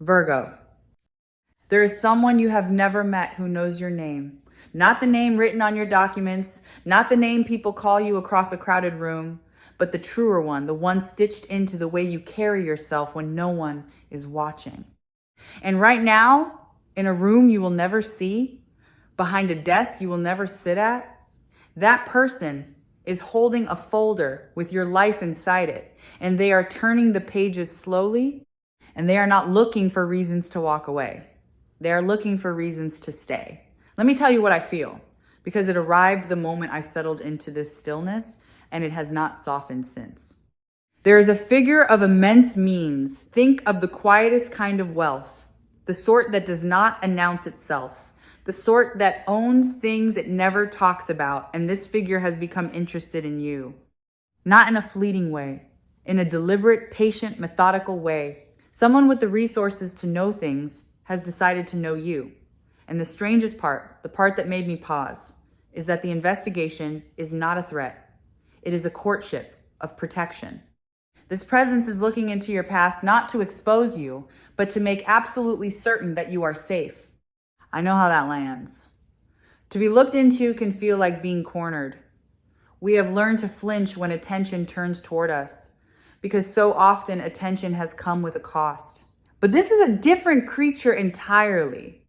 Virgo. There is someone you have never met who knows your name. Not the name written on your documents, not the name people call you across a crowded room, but the truer one, the one stitched into the way you carry yourself when no one is watching. And right now, in a room you will never see, behind a desk you will never sit at, that person is holding a folder with your life inside it, and they are turning the pages slowly, and they are not looking for reasons to walk away. They are looking for reasons to stay. Let me tell you what I feel, because it arrived the moment I settled into this stillness, and it has not softened since. There is a figure of immense means. Think of the quietest kind of wealth, the sort that does not announce itself, the sort that owns things it never talks about, and this figure has become interested in you. Not in a fleeting way, in a deliberate, patient, methodical way. Someone with the resources to know things has decided to know you. And the strangest part, the part that made me pause, is that the investigation is not a threat. It is a courtship of protection. This presence is looking into your past not to expose you, but to make absolutely certain that you are safe. I know how that lands. To be looked into can feel like being cornered. We have learned to flinch when attention turns toward us, because so often attention has come with a cost. But this is a different creature entirely.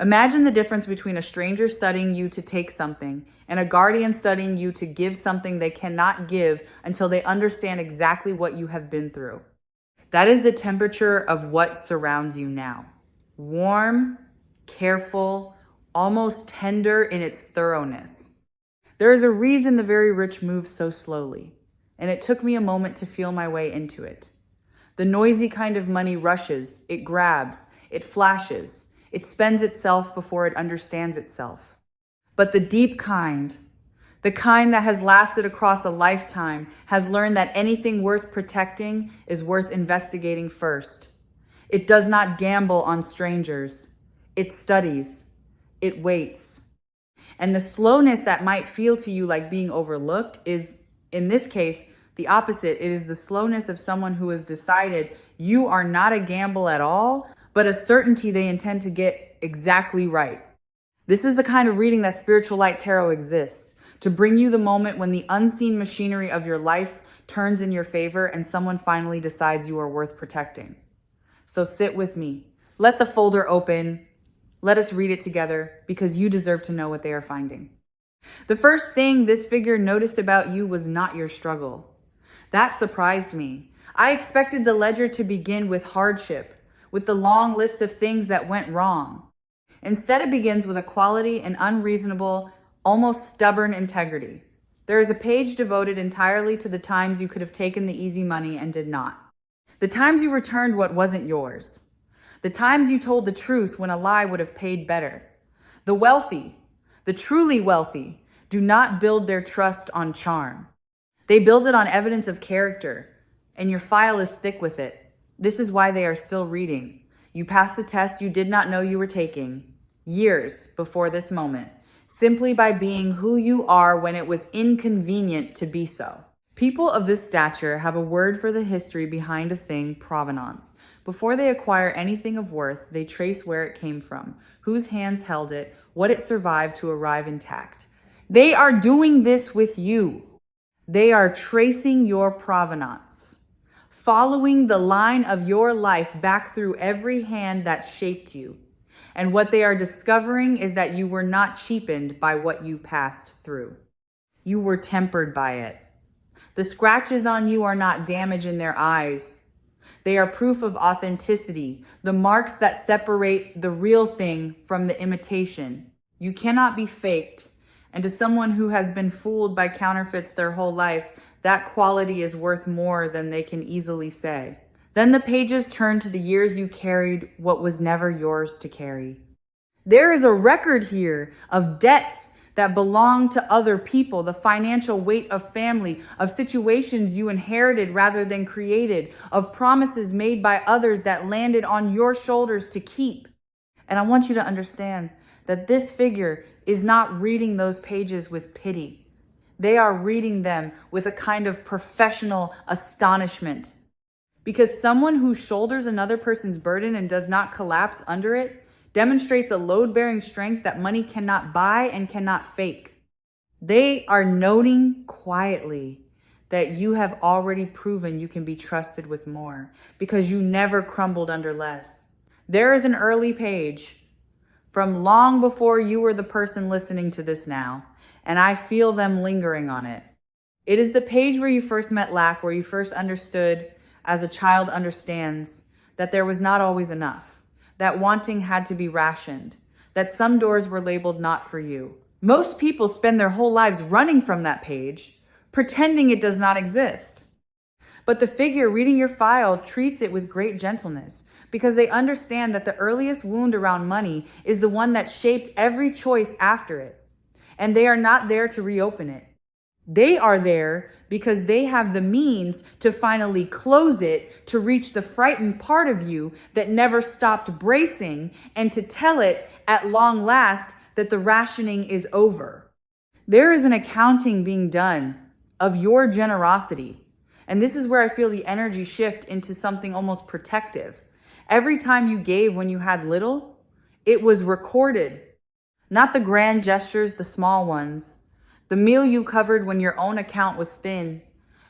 Imagine the difference between a stranger studying you to take something and a guardian studying you to give something they cannot give until they understand exactly what you have been through. That is the temperature of what surrounds you now. Warm, careful, almost tender in its thoroughness. There is a reason the very rich move so slowly, and it took me a moment to feel my way into it. The noisy kind of money rushes, it grabs, it flashes, it spends itself before it understands itself. But the deep kind, the kind that has lasted across a lifetime, has learned that anything worth protecting is worth investigating first. It does not gamble on strangers. It studies. It waits. And the slowness that might feel to you like being overlooked is, in this case, the opposite. It is the slowness of someone who has decided you are not a gamble at all, but a certainty they intend to get exactly right. This is the kind of reading that Spiritual Light Tarot exists, to bring you the moment when the unseen machinery of your life turns in your favor and someone finally decides you are worth protecting. So sit with me. Let the folder open. Let us read it together, because you deserve to know what they are finding. The first thing this figure noticed about you was not your struggle. That surprised me. I expected the ledger to begin with hardship, with the long list of things that went wrong. Instead, it begins with a quality and unreasonable, almost stubborn integrity. There is a page devoted entirely to the times you could have taken the easy money and did not. The times you returned what wasn't yours. The times you told the truth when a lie would have paid better. The wealthy, the truly wealthy, do not build their trust on charm. They build it on evidence of character, and your file is thick with it. This is why they are still reading. You passed a test you did not know you were taking, years before this moment, simply by being who you are when it was inconvenient to be so. People of this stature have a word for the history behind a thing, provenance. Before they acquire anything of worth, they trace where it came from, whose hands held it, what it survived to arrive intact. They are doing this with you. They are tracing your provenance, following the line of your life back through every hand that shaped you. And what they are discovering is that you were not cheapened by what you passed through. You were tempered by it. The scratches on you are not damage in their eyes. They are proof of authenticity, the marks that separate the real thing from the imitation. You cannot be faked. And to someone who has been fooled by counterfeits their whole life, that quality is worth more than they can easily say. Then the pages turn to the years you carried what was never yours to carry. There is a record here of debts that belong to other people, the financial weight of family, of situations you inherited rather than created, of promises made by others that landed on your shoulders to keep. And I want you to understand that this figure is not reading those pages with pity. They are reading them with a kind of professional astonishment. Because someone who shoulders another person's burden and does not collapse under it demonstrates a load-bearing strength that money cannot buy and cannot fake. They are noting quietly that you have already proven you can be trusted with more because you never crumbled under less. There is an early page from long before you were the person listening to this now, and I feel them lingering on it. It is the page where you first met lack, where you first understood, as a child understands, that there was not always enough, that wanting had to be rationed, that some doors were labeled not for you. Most people spend their whole lives running from that page, pretending it does not exist. But the figure reading your file treats it with great gentleness because they understand that the earliest wound around money is the one that shaped every choice after it. And they are not there to reopen it. They are there because they have the means to finally close it, to reach the frightened part of you that never stopped bracing, and to tell it at long last that the rationing is over. There is an accounting being done of your generosity. And this is where I feel the energy shift into something almost protective. Every time you gave when you had little, it was recorded. Not the grand gestures, the small ones. The meal you covered when your own account was thin.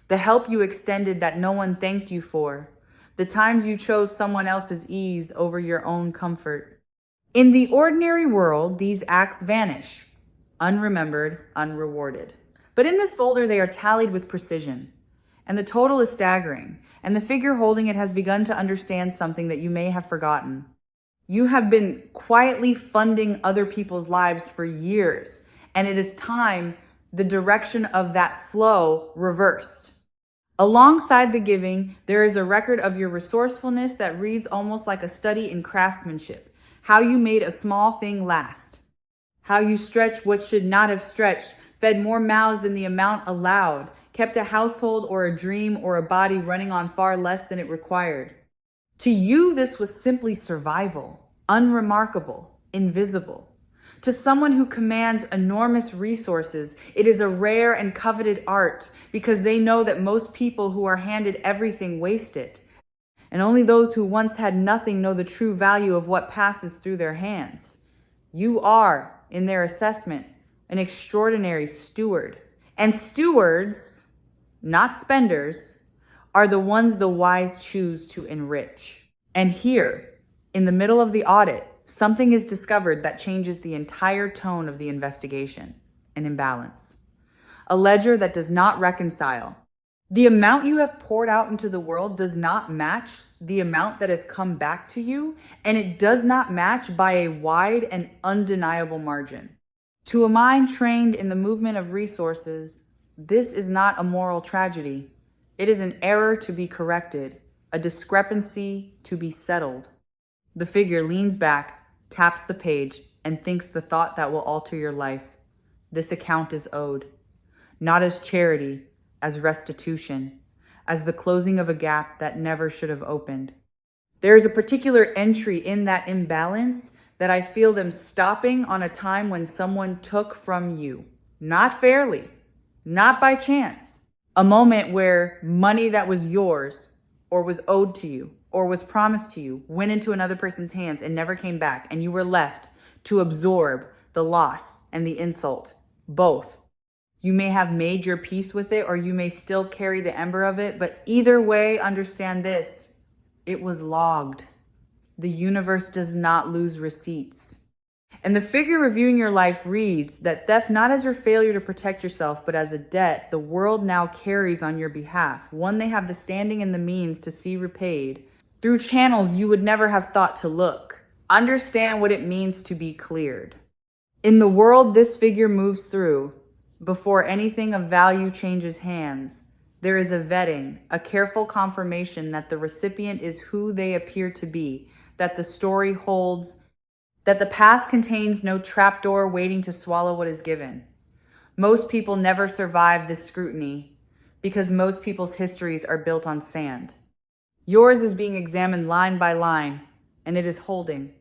The help you extended that no one thanked you for. The times you chose someone else's ease over your own comfort. In the ordinary world, these acts vanish, unremembered, unrewarded. But in this folder, they are tallied with precision. And the total is staggering. And the figure holding it has begun to understand something that you may have forgotten. You have been quietly funding other people's lives for years. And it is time the direction of that flow reversed. Alongside the giving, there is a record of your resourcefulness that reads almost like a study in craftsmanship. How you made a small thing last. How you stretched what should not have stretched, fed more mouths than the amount allowed, kept a household or a dream or a body running on far less than it required. To you, this was simply survival, unremarkable, invisible. To someone who commands enormous resources, it is a rare and coveted art because they know that most people who are handed everything waste it. And only those who once had nothing know the true value of what passes through their hands. You are, in their assessment, an extraordinary steward. And stewards, not spenders, are the ones the wise choose to enrich. And here, in the middle of the audit, something is discovered that changes the entire tone of the investigation, an imbalance. A ledger that does not reconcile. The amount you have poured out into the world does not match the amount that has come back to you, and it does not match by a wide and undeniable margin. To a mind trained in the movement of resources, this is not a moral tragedy. It is an error to be corrected, a discrepancy to be settled. The figure leans back, taps the page, and thinks the thought that will alter your life. This account is owed, not as charity, as restitution, as the closing of a gap that never should have opened. There is a particular entry in that imbalance that I feel them stopping on a time when someone took from you, not fairly, not by chance. A moment where money that was yours or was owed to you or was promised to you went into another person's hands and never came back, and you were left to absorb the loss and the insult, both. You may have made your peace with it, or you may still carry the ember of it, but either way, understand this: it was logged. The universe does not lose receipts. And the figure reviewing your life reads that theft not as your failure to protect yourself, but as a debt the world now carries on your behalf, one they have the standing and the means to see repaid through channels you would never have thought to look. Understand what it means to be cleared. In the world this figure moves through, before anything of value changes hands, there is a vetting, a careful confirmation that the recipient is who they appear to be, that the story holds, that the past contains no trapdoor waiting to swallow what is given. Most people never survive this scrutiny because most people's histories are built on sand. Yours is being examined line by line, and it is holding.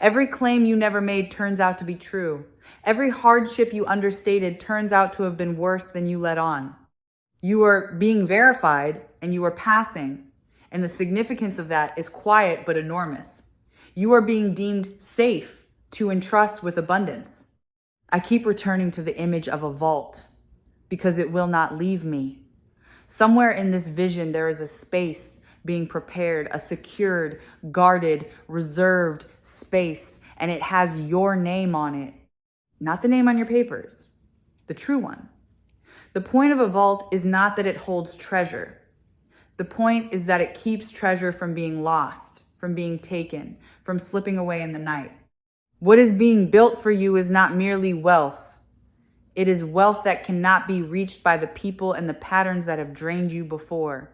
Every claim you never made turns out to be true. Every hardship you understated turns out to have been worse than you let on. You are being verified, and you are passing, And the significance of that is quiet but enormous. You are being deemed safe to entrust with abundance. I keep returning to the image of a vault because it will not leave me. Somewhere in this vision, there is a space being prepared, a secured, guarded, reserved space, and it has your name on it. Not the name on your papers, the true one. The point of a vault is not that it holds treasure. The point is that it keeps treasure from being lost, from being taken, from slipping away in the night. What is being built for you is not merely wealth. It is wealth that cannot be reached by the people and the patterns that have drained you before.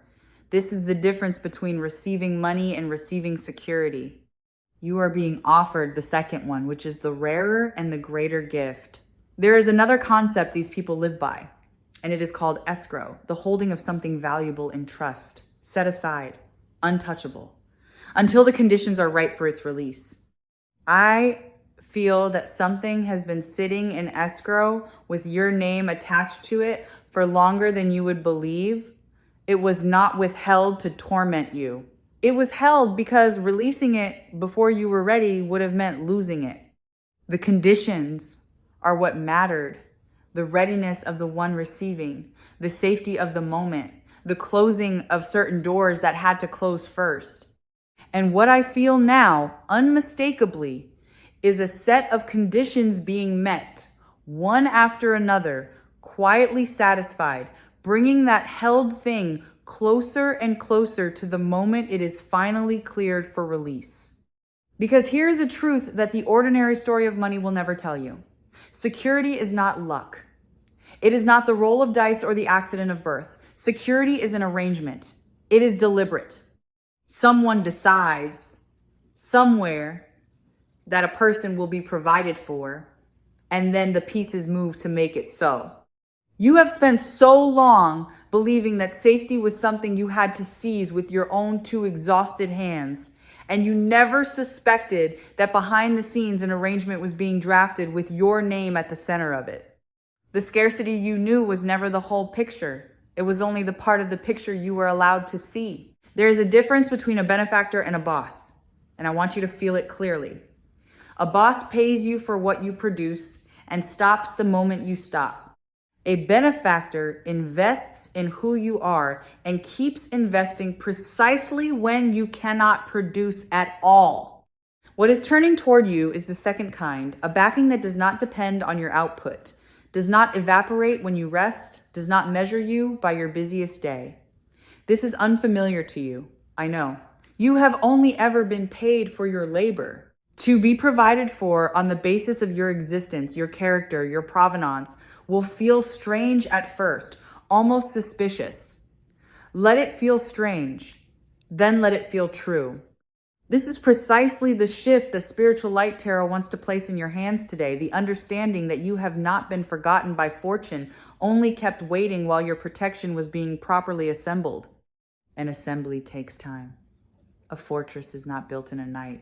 This is the difference between receiving money and receiving security. You are being offered the second one, which is the rarer and the greater gift. There is another concept these people live by, and it is called escrow, the holding of something valuable in trust, set aside, untouchable, until the conditions are right for its release. I feel that something has been sitting in escrow with your name attached to it for longer than you would believe. It was not withheld to torment you. It was held because releasing it before you were ready would have meant losing it. The conditions are what mattered. The readiness of the one receiving, the safety of the moment, the closing of certain doors that had to close first. And what I feel now, unmistakably, is a set of conditions being met, one after another, quietly satisfied, bringing that held thing closer and closer to the moment it is finally cleared for release. Because here's a truth that the ordinary story of money will never tell you. Security is not luck. It is not the roll of dice or the accident of birth. Security is an arrangement. It is deliberate. Someone decides somewhere that a person will be provided for, and then the pieces move to make it so. You have spent so long believing that safety was something you had to seize with your own two exhausted hands, and you never suspected that behind the scenes an arrangement was being drafted with your name at the center of it. The scarcity you knew was never the whole picture. It was only the part of the picture you were allowed to see. There is a difference between a benefactor and a boss, and I want you to feel it clearly. A boss pays you for what you produce and stops the moment you stop. A benefactor invests in who you are and keeps investing precisely when you cannot produce at all. What is turning toward you is the second kind, a backing that does not depend on your output, does not evaporate when you rest, does not measure you by your busiest day. This is unfamiliar to you, I know. You have only ever been paid for your labor. To be provided for on the basis of your existence, your character, your provenance, will feel strange at first, almost suspicious. Let it feel strange, then let it feel true. This is precisely the shift that Spiritual Light Tarot wants to place in your hands today, the understanding that you have not been forgotten by fortune, only kept waiting while your protection was being properly assembled. An assembly takes time. A fortress is not built in a night.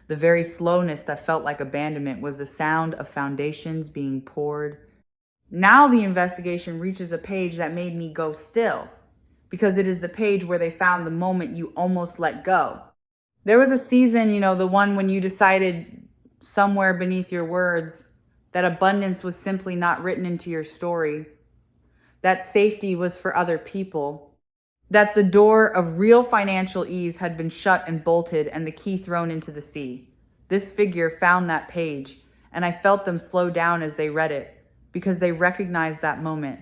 The very slowness that felt like abandonment was the sound of foundations being poured. Now the investigation reaches a page that made me go still, because it is the page where they found the moment you almost let go. There was a season, the one when you decided somewhere beneath your words that abundance was simply not written into your story, that safety was for other people, that the door of real financial ease had been shut and bolted and the key thrown into the sea. This figure found that page, and I felt them slow down as they read it, because they recognized that moment.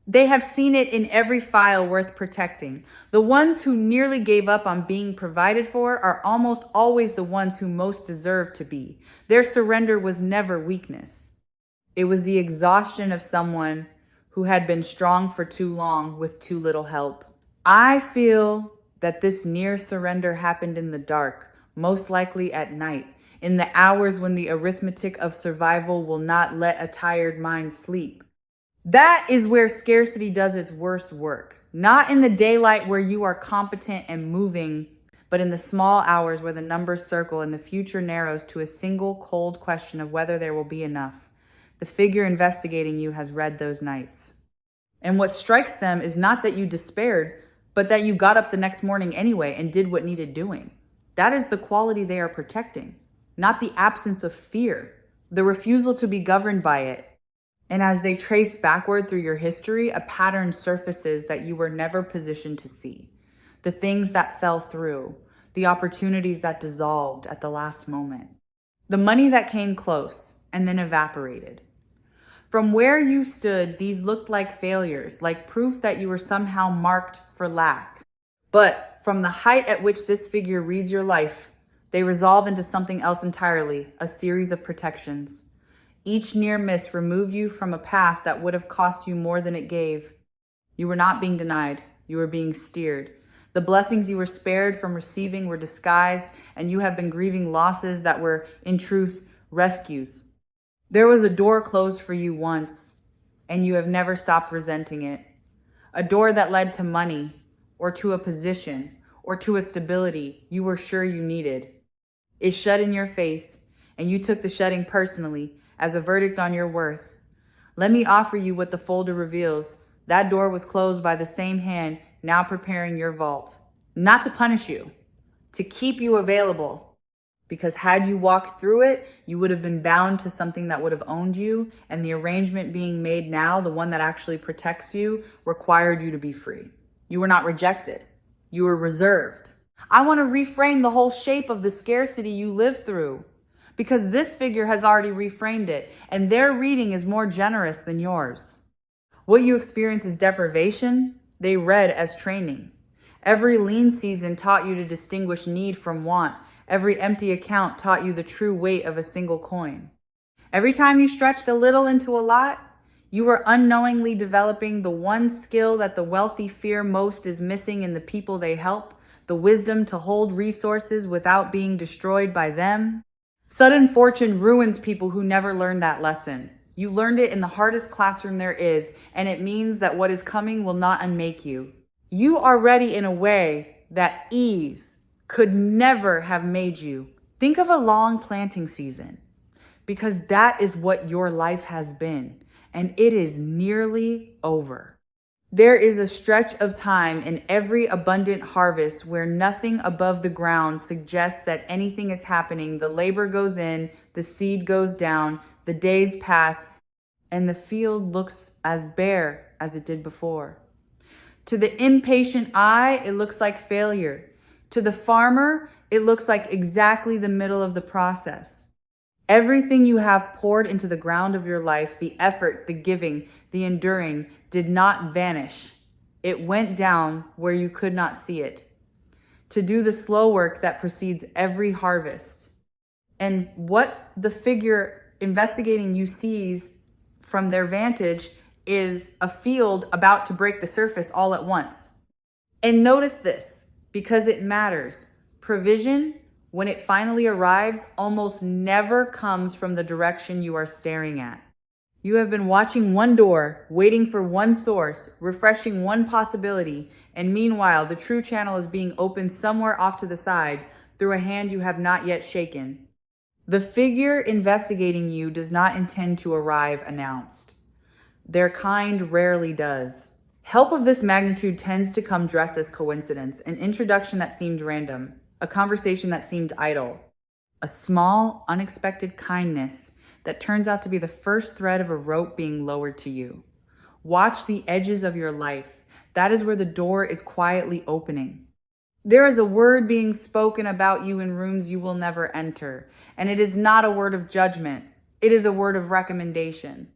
They have seen it in every file worth protecting. The ones who nearly gave up on being provided for are almost always the ones who most deserve to be. Their surrender was never weakness. It was the exhaustion of someone who had been strong for too long with too little help. I feel that this near surrender happened in the dark, most likely at night, in the hours when the arithmetic of survival will not let a tired mind sleep. That is where scarcity does its worst work. Not in the daylight where you are competent and moving, but in the small hours where the numbers circle and the future narrows to a single cold question of whether there will be enough. The figure investigating you has read those nights. And what strikes them is not that you despaired, but that you got up the next morning anyway and did what needed doing. That is the quality they are protecting, not the absence of fear, the refusal to be governed by it. And as they trace backward through your history, a pattern surfaces that you were never positioned to see. The things that fell through, the opportunities that dissolved at the last moment, the money that came close and then evaporated. From where you stood, these looked like failures, like proof that you were somehow marked for lack. But from the height at which this figure reads your life, they resolve into something else entirely, a series of protections. Each near miss removed you from a path that would have cost you more than it gave. You were not being denied, you were being steered. The blessings you were spared from receiving were disguised, and you have been grieving losses that were, in truth, rescues. There was a door closed for you once, and you have never stopped resenting it. A door that led to money, or to a position, or to a stability you were sure you needed. It shut in your face, and you took the shutting personally as a verdict on your worth. Let me offer you what the folder reveals. That door was closed by the same hand now preparing your vault. Not to punish you, to keep you available. Because had you walked through it, you would have been bound to something that would have owned you, and the arrangement being made now, the one that actually protects you, required you to be free. You were not rejected. You were reserved. I want to reframe the whole shape of the scarcity you lived through, because this figure has already reframed it, and their reading is more generous than yours. What you experience as deprivation, they read as training. Every lean season taught you to distinguish need from want. Every empty account taught you the true weight of a single coin. Every time you stretched a little into a lot, you were unknowingly developing the one skill that the wealthy fear most is missing in the people they help, the wisdom to hold resources without being destroyed by them. Sudden fortune ruins people who never learned that lesson. You learned it in the hardest classroom there is, and it means that what is coming will not unmake you. You are ready in a way that ease could never have made you. Think of a long planting season, because that is what your life has been, and it is nearly over. There is a stretch of time in every abundant harvest where nothing above the ground suggests that anything is happening. The labor goes in, the seed goes down, the days pass, and the field looks as bare as it did before. To the impatient eye, it looks like failure. To the farmer, it looks like exactly the middle of the process. Everything you have poured into the ground of your life, the effort, the giving, the enduring, did not vanish. It went down where you could not see it, to do the slow work that precedes every harvest. And what the figure investigating you sees from their vantage is a field about to break the surface all at once. And notice this, because it matters. Provision, when it finally arrives, almost never comes from the direction you are staring at. You have been watching one door, waiting for one source, refreshing one possibility, and meanwhile, the true channel is being opened somewhere off to the side through a hand you have not yet shaken. The figure investigating you does not intend to arrive announced. Their kind rarely does. Help of this magnitude tends to come dressed as coincidence, an introduction that seemed random, a conversation that seemed idle, a small, unexpected kindness that turns out to be the first thread of a rope being lowered to you. Watch the edges of your life. That is where the door is quietly opening. There is a word being spoken about you in rooms you will never enter, and it is not a word of judgment. It is a word of recommendation.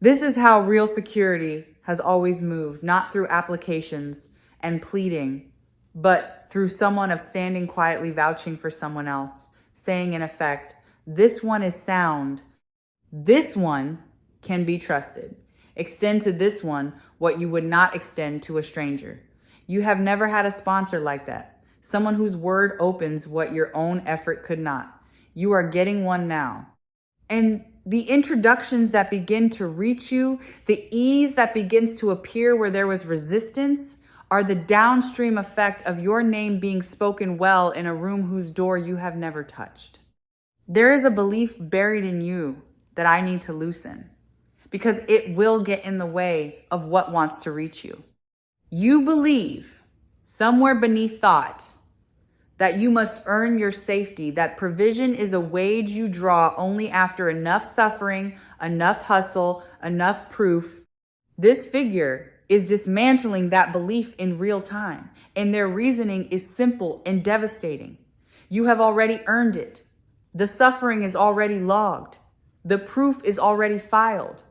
This is how real security has always moved, not through applications and pleading, but through someone of standing quietly vouching for someone else, saying in effect, this one is sound. This one can be trusted. Extend to this one what you would not extend to a stranger. You have never had a sponsor like that, someone whose word opens what your own effort could not. You are getting one now. And the introductions that begin to reach you, the ease that begins to appear where there was resistance, are the downstream effect of your name being spoken well in a room whose door you have never touched. There is a belief buried in you that I need to loosen, because it will get in the way of what wants to reach you. You believe somewhere beneath thought, that you must earn your safety, that provision is a wage you draw only after enough suffering, enough hustle, enough proof. This figure is dismantling that belief in real time, and their reasoning is simple and devastating. You have already earned it. The suffering is already logged. The proof is already filed.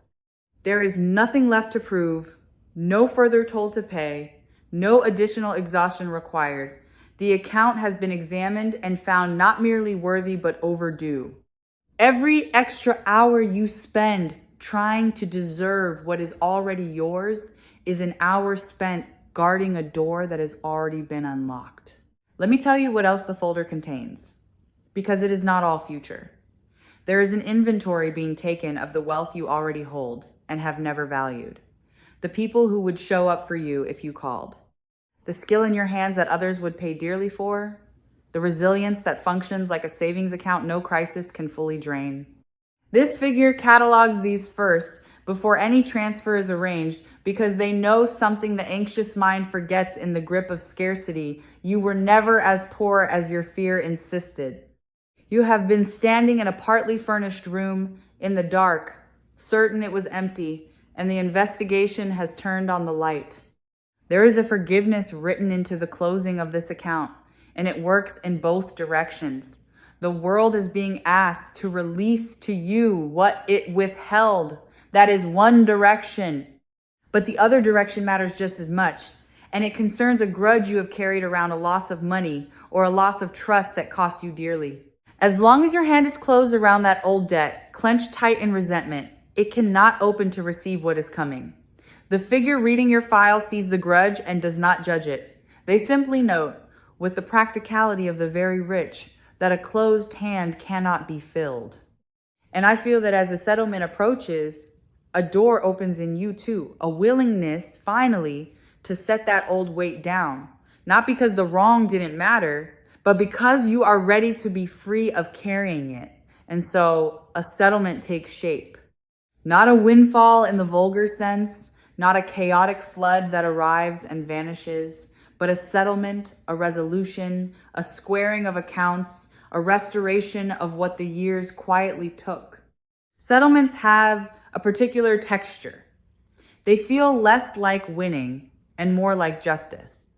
There is nothing left to prove, no further toll to pay, no additional exhaustion required. The account has been examined and found not merely worthy, but overdue. Every extra hour you spend trying to deserve what is already yours is an hour spent guarding a door that has already been unlocked. Let me tell you what else the folder contains, because it is not all future. There is an inventory being taken of the wealth you already hold and have never valued. The people who would show up for you if you called. The skill in your hands that others would pay dearly for. The resilience that functions like a savings account no crisis can fully drain. This figure catalogs these first before any transfer is arranged because they know something the anxious mind forgets in the grip of scarcity. You were never as poor as your fear insisted. You have been standing in a partly furnished room in the dark, certain it was empty, and the investigation has turned on the light. There is a forgiveness written into the closing of this account, and it works in both directions. The world is being asked to release to you what it withheld. That is one direction. But the other direction matters just as much, and it concerns a grudge you have carried around, a loss of money or a loss of trust that cost you dearly. As long as your hand is closed around that old debt, clenched tight in resentment, it cannot open to receive what is coming. The figure reading your file sees the grudge and does not judge it. They simply note, with the practicality of the very rich, that a closed hand cannot be filled. And I feel that as the settlement approaches, a door opens in you too, a willingness finally to set that old weight down. Not because the wrong didn't matter, but because you are ready to be free of carrying it. And so a settlement takes shape. Not a windfall in the vulgar sense, not a chaotic flood that arrives and vanishes, but a settlement, a resolution, a squaring of accounts, a restoration of what the years quietly took. Settlements have a particular texture. They feel less like winning and more like justice.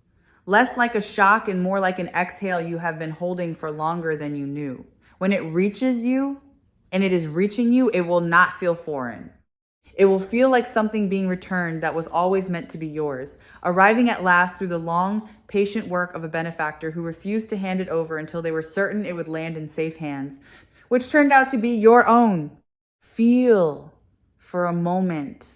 Less like a shock and more like an exhale you have been holding for longer than you knew. When it reaches you, and it is reaching you, it will not feel foreign. It will feel like something being returned that was always meant to be yours, arriving at last through the long, patient work of a benefactor who refused to hand it over until they were certain it would land in safe hands, which turned out to be your own. Feel for a moment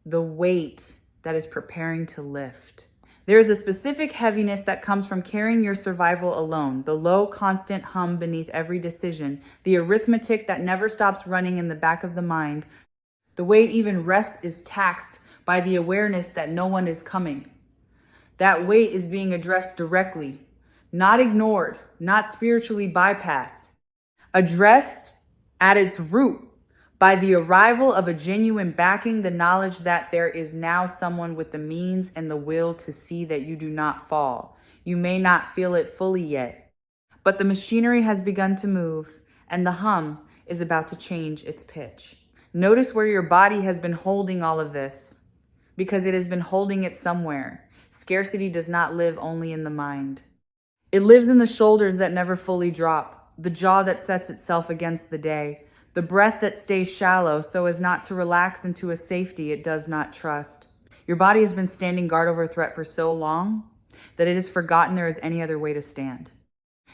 the weight that is preparing to lift. There is a specific heaviness that comes from carrying your survival alone, the low, constant hum beneath every decision, the arithmetic that never stops running in the back of the mind, the way even rest is taxed by the awareness that no one is coming. That weight is being addressed directly, not ignored, not spiritually bypassed, addressed at its root by the arrival of a genuine backing, the knowledge that there is now someone with the means and the will to see that you do not fall. You may not feel it fully yet, but the machinery has begun to move and the hum is about to change its pitch. Notice where your body has been holding all of this, because it has been holding it somewhere. Scarcity does not live only in the mind. It lives in the shoulders that never fully drop, the jaw that sets itself against the day, the breath that stays shallow so as not to relax into a safety it does not trust. Your body has been standing guard over threat for so long that it has forgotten there is any other way to stand.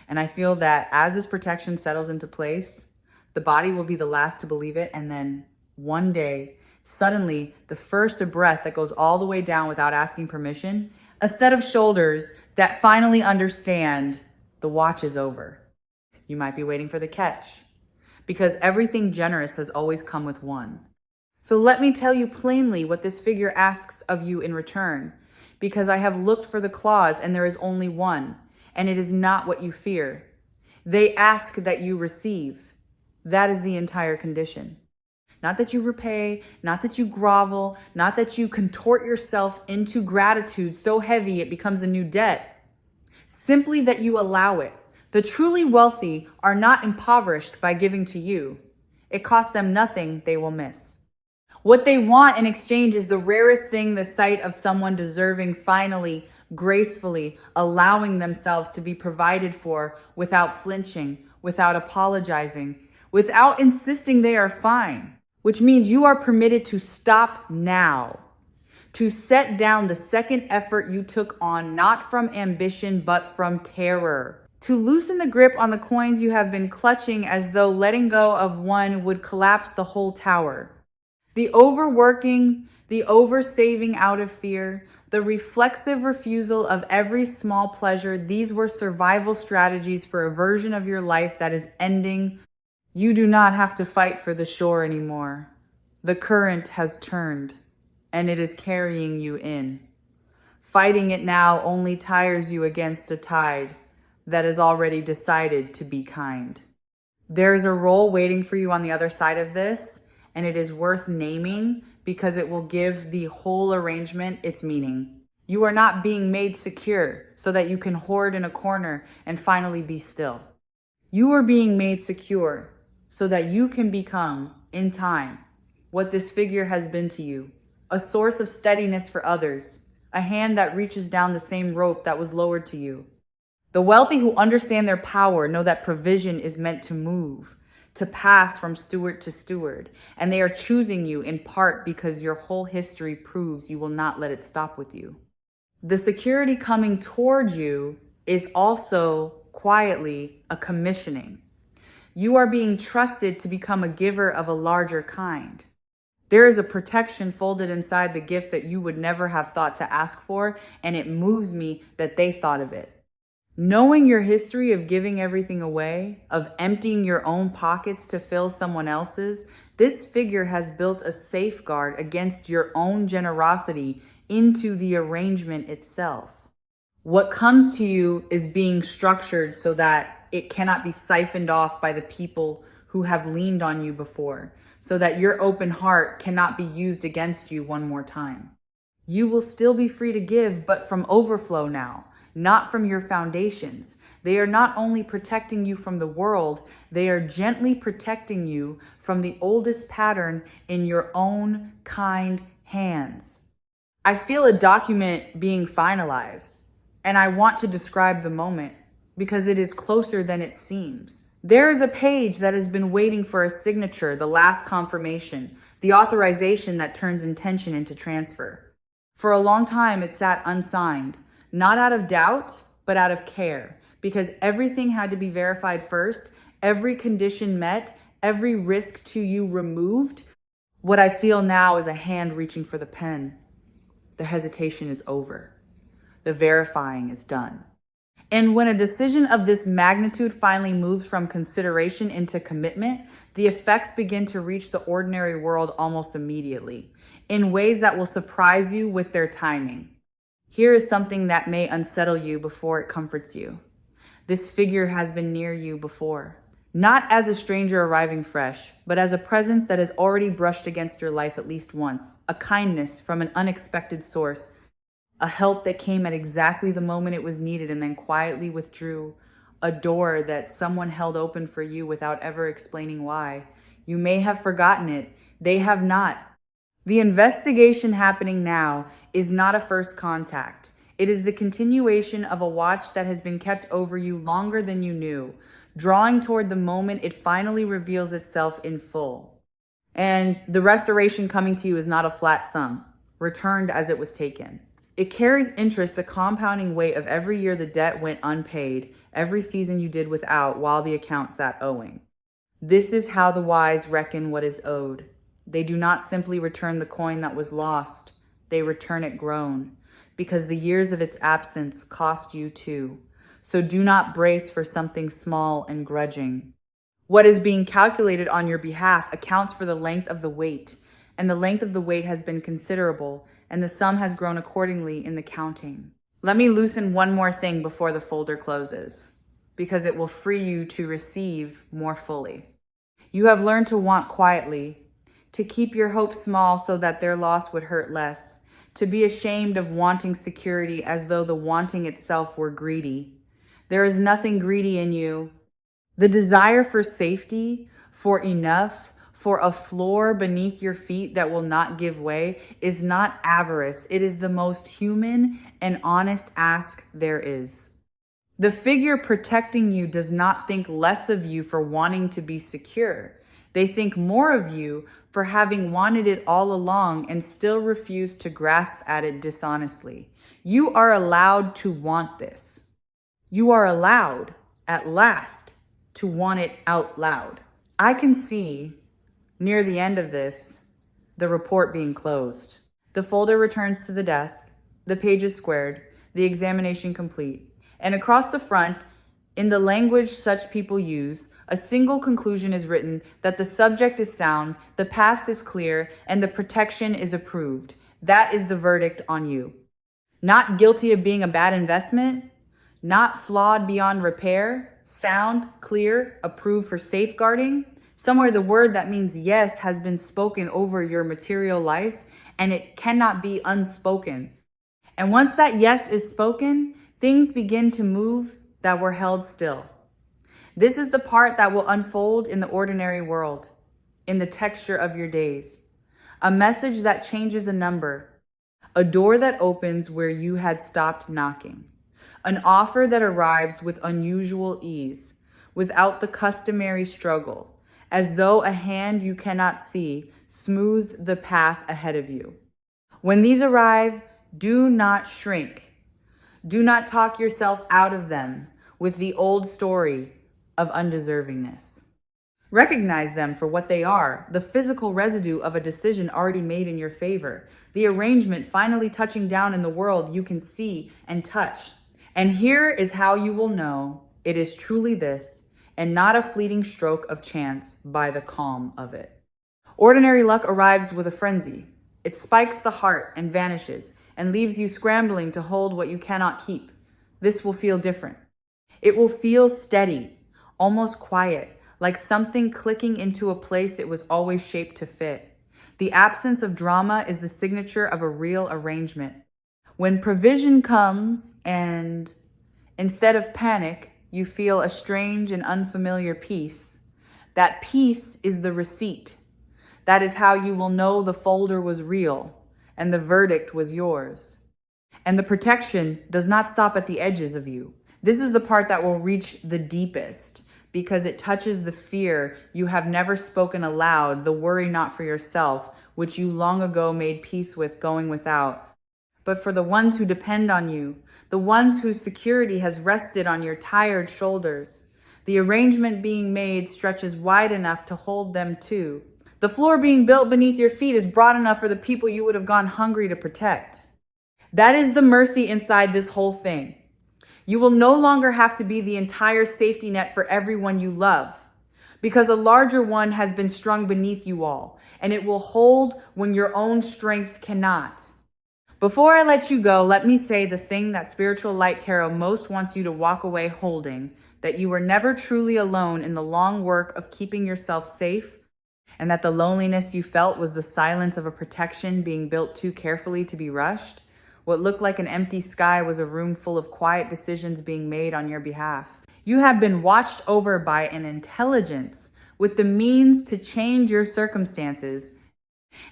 And I feel that as this protection settles into place, the body will be the last to believe it, and then one day, suddenly, the first breath that goes all the way down without asking permission, a set of shoulders that finally understand the watch is over. You might be waiting for the catch, because everything generous has always come with one. So let me tell you plainly what this figure asks of you in return, because I have looked for the clause and there is only one, and it is not what you fear. They ask that you receive. That is the entire condition. Not that you repay, not that you grovel, not that you contort yourself into gratitude so heavy it becomes a new debt. Simply that you allow it. The truly wealthy are not impoverished by giving to you. It costs them nothing they will miss. What they want in exchange is the rarest thing, the sight of someone deserving finally, gracefully allowing themselves to be provided for without flinching, without apologizing, without insisting they are fine, which means you are permitted to stop now, to set down the second effort you took on, not from ambition, but from terror, to loosen the grip on the coins you have been clutching as though letting go of one would collapse the whole tower. The overworking, the oversaving out of fear, the reflexive refusal of every small pleasure, these were survival strategies for a version of your life that is ending. You do not have to fight for the shore anymore. The current has turned, and it is carrying you in. Fighting it now only tires you against a tide that has already decided to be kind. There is a role waiting for you on the other side of this, and it is worth naming because it will give the whole arrangement its meaning. You are not being made secure so that you can hoard in a corner and finally be still. You are being made secure so that you can become, in time, what this figure has been to you. A source of steadiness for others. A hand that reaches down the same rope that was lowered to you. The wealthy who understand their power know that provision is meant to move, to pass from steward to steward, and they are choosing you in part because your whole history proves you will not let it stop with you. The security coming towards you is also quietly a commissioning. You are being trusted to become a giver of a larger kind. There is a protection folded inside the gift that you would never have thought to ask for, and it moves me that they thought of it. Knowing your history of giving everything away, of emptying your own pockets to fill someone else's, this figure has built a safeguard against your own generosity into the arrangement itself. What comes to you is being structured so that it cannot be siphoned off by the people who have leaned on you before, so that your open heart cannot be used against you one more time. You will still be free to give, but from overflow now. Not from your foundations. They are not only protecting you from the world, they are gently protecting you from the oldest pattern in your own kind hands. I feel a document being finalized, and I want to describe the moment because it is closer than it seems. There is a page that has been waiting for a signature, the last confirmation, the authorization that turns intention into transfer. For a long time, it sat unsigned. Not out of doubt, but out of care, because everything had to be verified first, every condition met, every risk to you removed. What I feel now is a hand reaching for the pen. The hesitation is over. The verifying is done. And when a decision of this magnitude finally moves from consideration into commitment, the effects begin to reach the ordinary world almost immediately, in ways that will surprise you with their timing. Here is something that may unsettle you before it comforts you. This figure has been near you before, not as a stranger arriving fresh, but as a presence that has already brushed against your life at least once, a kindness from an unexpected source, a help that came at exactly the moment it was needed and then quietly withdrew, a door that someone held open for you without ever explaining why. You may have forgotten it. They have not. The investigation happening now is not a first contact. It is the continuation of a watch that has been kept over you longer than you knew, drawing toward the moment it finally reveals itself in full. And the restoration coming to you is not a flat sum, returned as it was taken. It carries interest, the compounding weight of every year the debt went unpaid, every season you did without while the account sat owing. This is how the wise reckon what is owed. They do not simply return the coin that was lost. They return it grown, because the years of its absence cost you too. So do not brace for something small and grudging. What is being calculated on your behalf accounts for the length of the wait, and the length of the wait has been considerable, and the sum has grown accordingly in the counting. Let me loosen one more thing before the folder closes, because it will free you to receive more fully. You have learned to want quietly, to keep your hopes small so that their loss would hurt less, to be ashamed of wanting security as though the wanting itself were greedy. There is nothing greedy in you. The desire for safety, for enough, for a floor beneath your feet that will not give way is not avarice. It is the most human and honest ask there is. The figure protecting you does not think less of you for wanting to be secure. They think more of you for having wanted it all along and still refuse to grasp at it dishonestly. You are allowed to want this. You are allowed, at last, to want it out loud. I can see, near the end of this, the report being closed. The folder returns to the desk, the pages squared, the examination complete. And across the front, in the language such people use, a single conclusion is written that the subject is sound, the past is clear, and the protection is approved. That is the verdict on you. Not guilty of being a bad investment, not flawed beyond repair, sound, clear, approved for safeguarding. Somewhere the word that means yes has been spoken over your material life, and it cannot be unspoken. And once that yes is spoken, things begin to move that were held still. This is the part that will unfold in the ordinary world, in the texture of your days. A message that changes a number, a door that opens where you had stopped knocking, an offer that arrives with unusual ease, without the customary struggle, as though a hand you cannot see smoothed the path ahead of you. When these arrive, do not shrink. Do not talk yourself out of them with the old story of undeservingness. Recognize them for what they are, the physical residue of a decision already made in your favor, the arrangement finally touching down in the world you can see and touch. And here is how you will know it is truly this, and not a fleeting stroke of chance by the calm of it. Ordinary luck arrives with a frenzy. It spikes the heart and vanishes, and leaves you scrambling to hold what you cannot keep. This will feel different. It will feel steady, almost quiet, like something clicking into a place it was always shaped to fit. The absence of drama is the signature of a real arrangement. When provision comes and instead of panic, you feel a strange and unfamiliar peace, that peace is the receipt. That is how you will know the folder was real and the verdict was yours. And the protection does not stop at the edges of you. This is the part that will reach the deepest because it touches the fear you have never spoken aloud, the worry not for yourself, which you long ago made peace with going without, but for the ones who depend on you, the ones whose security has rested on your tired shoulders. The arrangement being made stretches wide enough to hold them too. The floor being built beneath your feet is broad enough for the people you would have gone hungry to protect. That is the mercy inside this whole thing. You will no longer have to be the entire safety net for everyone you love, because a larger one has been strung beneath you all, and it will hold when your own strength cannot. Before I let you go, let me say the thing that Spiritual Light Tarot most wants you to walk away holding, that you were never truly alone in the long work of keeping yourself safe, and that the loneliness you felt was the silence of a protection being built too carefully to be rushed. What looked like an empty sky was a room full of quiet decisions being made on your behalf. You have been watched over by an intelligence with the means to change your circumstances,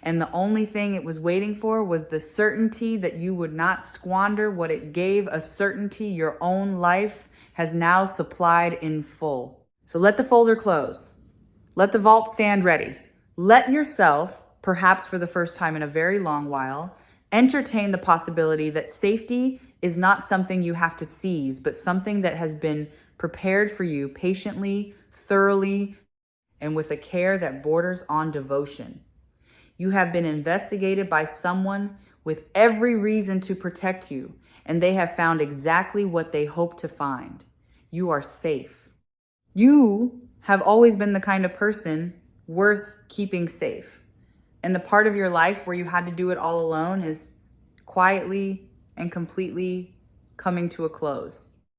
and the only thing it was waiting for was the certainty that you would not squander what it gave, a certainty your own life has now supplied in full. So let the folder close. Let the vault stand ready. Let yourself, perhaps for the first time in a very long while, entertain the possibility that safety is not something you have to seize, but something that has been prepared for you patiently, thoroughly, and with a care that borders on devotion. You have been investigated by someone with every reason to protect you, and they have found exactly what they hope to find. You are safe. You have always been the kind of person worth keeping safe. And the part of your life where you had to do it all alone is quietly and completely coming to a close.